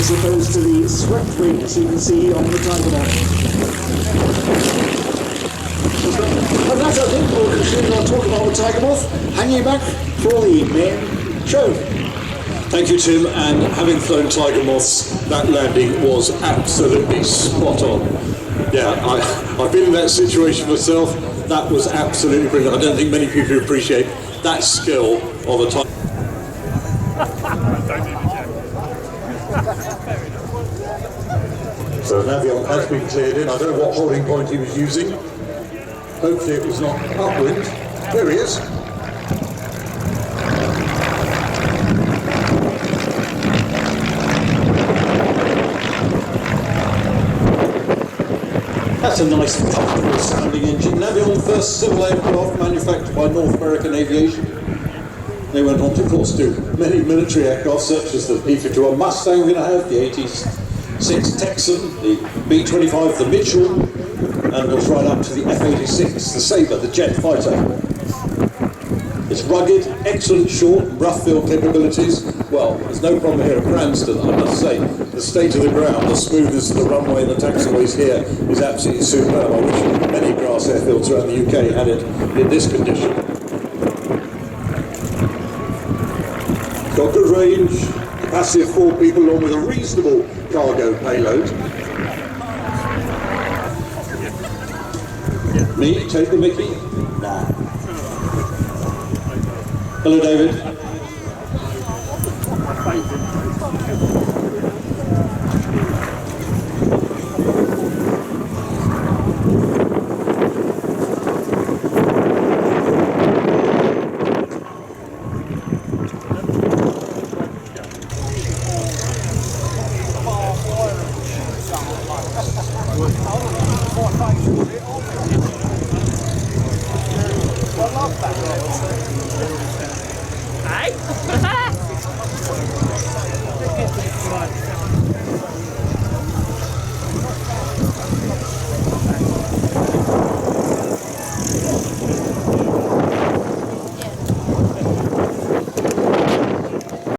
as opposed to the swept wings you can see on the Tiger Moth. And that's our thing, we'll continue our talk about the Tiger Moth, hanging back for the main show. Thank you, Tim, and having flown Tiger Moths, that landing was absolutely spot on. Yeah, I've been in that situation myself. That was absolutely brilliant. I don't think many people appreciate that skill of a Tiger. So Navion has been cleared in. I don't know what holding point he was using. Hopefully it was not upwind. There he is. That's a nice, comfortable sounding engine. Navion, first civil aircraft manufactured by North American Aviation. They went on to, of course, do many military aircraft, such as the B-51 Mustang we're going to have, the 86 Texan, the B-25, the Mitchell, and goes right up to the F-86, the Sabre, the jet fighter. It's rugged, excellent short, rough field capabilities. Well, there's no problem here at Gransden, I must say. The state of the ground, the smoothness of the runway and the taxiways here is absolutely superb. I wish many grass airfields around the UK had it in this condition. Got good range, capacity of 4 people along with a reasonable cargo payload. Me, take the mickey? Nah. Hello, David.